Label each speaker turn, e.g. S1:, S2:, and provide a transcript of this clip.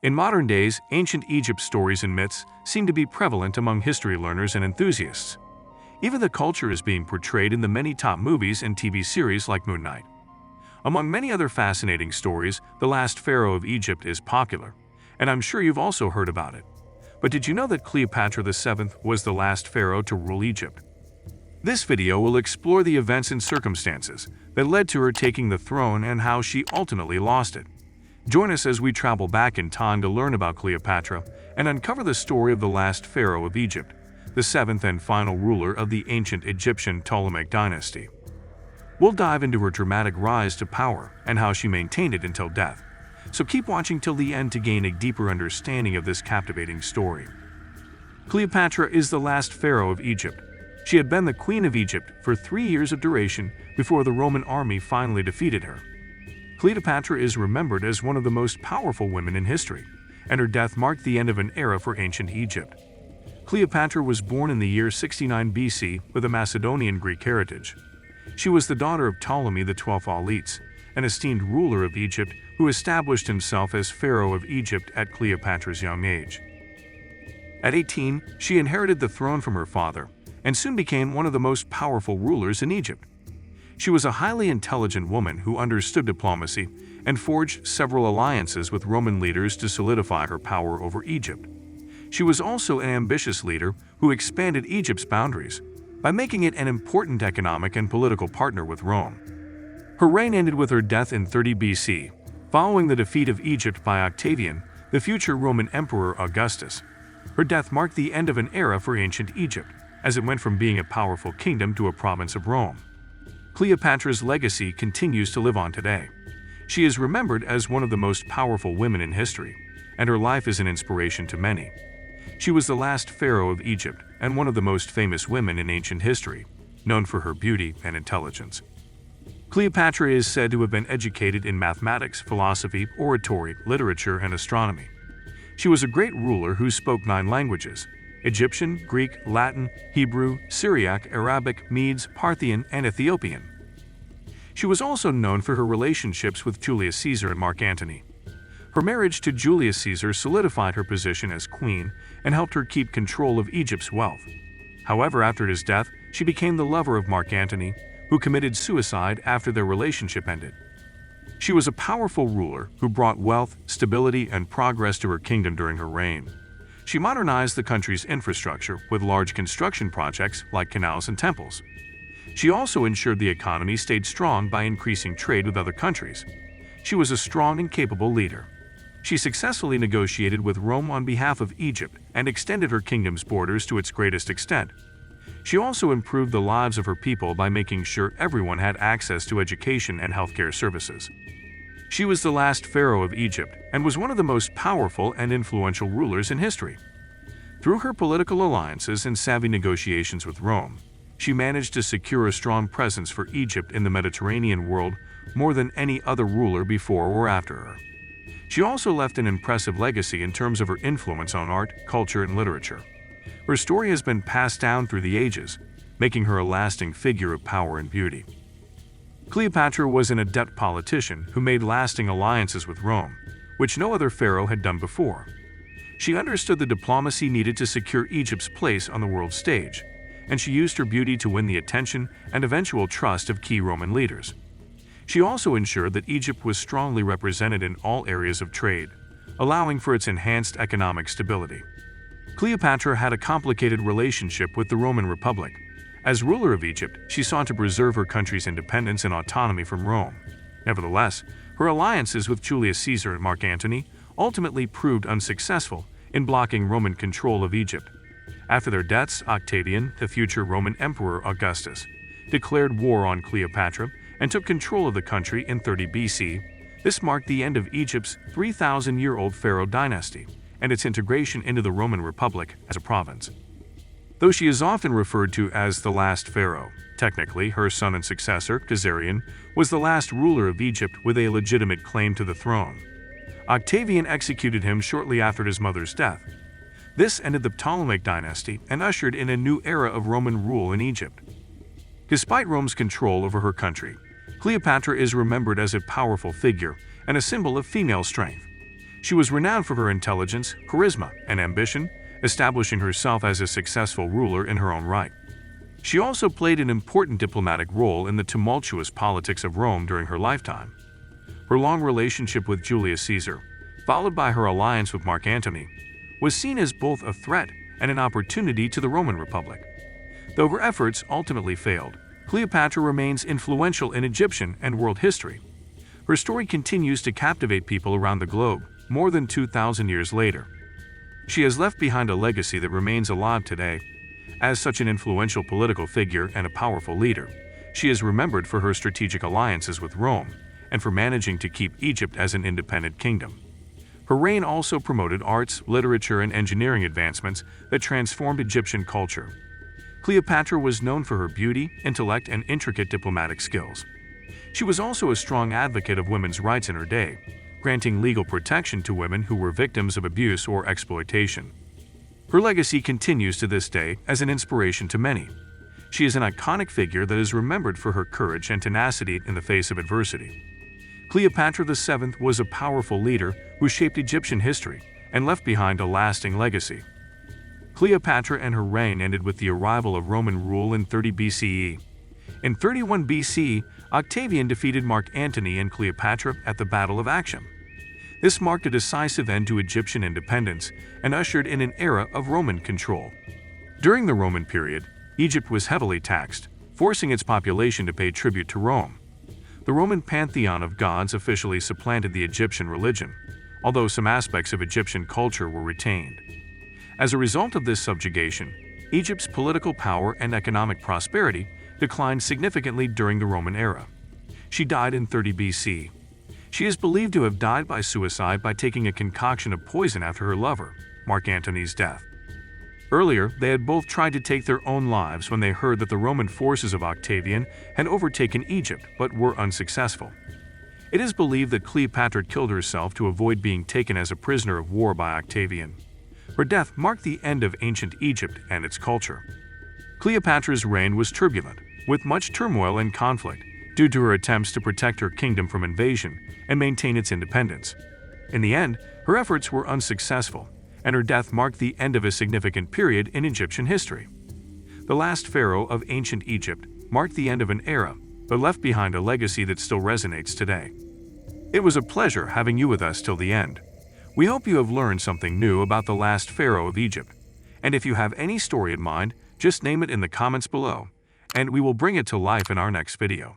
S1: In modern days, ancient Egypt stories and myths seem to be prevalent among history learners and enthusiasts. Even the culture is being portrayed in the many top movies and TV series like Moon Knight. Among many other fascinating stories, the last pharaoh of Egypt is popular, and I'm sure you've also heard about it. But did you know that Cleopatra VII was the last pharaoh to rule Egypt? This video will explore the events and circumstances that led to her taking the throne and how she ultimately lost it. Join us as we travel back in time to learn about Cleopatra and uncover the story of the last pharaoh of Egypt, the seventh and final ruler of the ancient Egyptian Ptolemaic dynasty. We'll dive into her dramatic rise to power and how she maintained it until death. So keep watching till the end to gain a deeper understanding of this captivating story. Cleopatra is the last pharaoh of Egypt. She had been the queen of Egypt for 3 years of duration before the Roman army finally defeated her. Cleopatra is remembered as one of the most powerful women in history, and her death marked the end of an era for ancient Egypt. Cleopatra was born in the year 69 BC with a Macedonian Greek heritage. She was the daughter of Ptolemy XII Auletes, an esteemed ruler of Egypt who established himself as Pharaoh of Egypt at Cleopatra's young age. At 18, she inherited the throne from her father and soon became one of the most powerful rulers in Egypt. She was a highly intelligent woman who understood diplomacy and forged several alliances with Roman leaders to solidify her power over Egypt. She was also an ambitious leader who expanded Egypt's boundaries by making it an important economic and political partner with Rome. Her reign ended with her death in 30 BC, following the defeat of Egypt by Octavian, the future Roman Emperor Augustus. Her death marked the end of an era for ancient Egypt, as it went from being a powerful kingdom to a province of Rome. Cleopatra's legacy continues to live on today. She is remembered as one of the most powerful women in history, and her life is an inspiration to many. She was the last pharaoh of Egypt and one of the most famous women in ancient history, known for her beauty and intelligence. Cleopatra is said to have been educated in mathematics, philosophy, oratory, literature, and astronomy. She was a great ruler who spoke 9 languages: Egyptian, Greek, Latin, Hebrew, Syriac, Arabic, Medes, Parthian, and Ethiopian. She was also known for her relationships with Julius Caesar and Mark Antony. Her marriage to Julius Caesar solidified her position as queen and helped her keep control of Egypt's wealth. However, after his death, she became the lover of Mark Antony, who committed suicide after their relationship ended. She was a powerful ruler who brought wealth, stability, and progress to her kingdom during her reign. She modernized the country's infrastructure with large construction projects like canals and temples. She also ensured the economy stayed strong by increasing trade with other countries. She was a strong and capable leader. She successfully negotiated with Rome on behalf of Egypt and extended her kingdom's borders to its greatest extent. She also improved the lives of her people by making sure everyone had access to education and healthcare services. She was the last pharaoh of Egypt and was one of the most powerful and influential rulers in history. Through her political alliances and savvy negotiations with Rome, she managed to secure a strong presence for Egypt in the Mediterranean world more than any other ruler before or after her. She also left an impressive legacy in terms of her influence on art, culture, and literature. Her story has been passed down through the ages, making her a lasting figure of power and beauty. Cleopatra was an adept politician who made lasting alliances with Rome, which no other pharaoh had done before. She understood the diplomacy needed to secure Egypt's place on the world stage, and she used her beauty to win the attention and eventual trust of key Roman leaders. She also ensured that Egypt was strongly represented in all areas of trade, allowing for its enhanced economic stability. Cleopatra had a complicated relationship with the Roman Republic. As ruler of Egypt, she sought to preserve her country's independence and autonomy from Rome. Nevertheless, her alliances with Julius Caesar and Mark Antony ultimately proved unsuccessful in blocking Roman control of Egypt. After their deaths, Octavian, the future Roman Emperor Augustus, declared war on Cleopatra and took control of the country in 30 BC. This marked the end of Egypt's 3,000-year-old pharaoh dynasty and its integration into the Roman Republic as a province. Though she is often referred to as the last pharaoh, technically her son and successor, Caesarion, was the last ruler of Egypt with a legitimate claim to the throne. Octavian executed him shortly after his mother's death. This ended the Ptolemaic dynasty and ushered in a new era of Roman rule in Egypt. Despite Rome's control over her country, Cleopatra is remembered as a powerful figure and a symbol of female strength. She was renowned for her intelligence, charisma, and ambition, establishing herself as a successful ruler in her own right. She also played an important diplomatic role in the tumultuous politics of Rome during her lifetime. Her long relationship with Julius Caesar, followed by her alliance with Mark Antony, was seen as both a threat and an opportunity to the Roman Republic. Though her efforts ultimately failed, Cleopatra remains influential in Egyptian and world history. Her story continues to captivate people around the globe more than 2,000 years later. She has left behind a legacy that remains alive today. As such an influential political figure and a powerful leader, she is remembered for her strategic alliances with Rome and for managing to keep Egypt as an independent kingdom. Her reign also promoted arts, literature, and engineering advancements that transformed Egyptian culture. Cleopatra was known for her beauty, intellect, and intricate diplomatic skills. She was also a strong advocate of women's rights in her day, granting legal protection to women who were victims of abuse or exploitation. Her legacy continues to this day as an inspiration to many. She is an iconic figure that is remembered for her courage and tenacity in the face of adversity. Cleopatra VII was a powerful leader who shaped Egyptian history and left behind a lasting legacy. Cleopatra and her reign ended with the arrival of Roman rule in 30 BCE. In 31 BC, Octavian defeated Mark Antony and Cleopatra at the Battle of Actium. This marked a decisive end to Egyptian independence and ushered in an era of Roman control. During the Roman period, Egypt was heavily taxed, forcing its population to pay tribute to Rome. The Roman pantheon of gods officially supplanted the Egyptian religion, although some aspects of Egyptian culture were retained. As a result of this subjugation, Egypt's political power and economic prosperity declined significantly during the Roman era. She died in 30 BC. She is believed to have died by suicide by taking a concoction of poison after her lover, Mark Antony's death. Earlier, they had both tried to take their own lives when they heard that the Roman forces of Octavian had overtaken Egypt but were unsuccessful. It is believed that Cleopatra killed herself to avoid being taken as a prisoner of war by Octavian. Her death marked the end of ancient Egypt and its culture. Cleopatra's reign was turbulent, with much turmoil and conflict, due to her attempts to protect her kingdom from invasion and maintain its independence. In the end, her efforts were unsuccessful, and her death marked the end of a significant period in Egyptian history. The last pharaoh of ancient Egypt marked the end of an era, but left behind a legacy that still resonates today. It was a pleasure having you with us till the end. We hope you have learned something new about the last pharaoh of Egypt. And if you have any story in mind, just name it in the comments below, and we will bring it to life in our next video.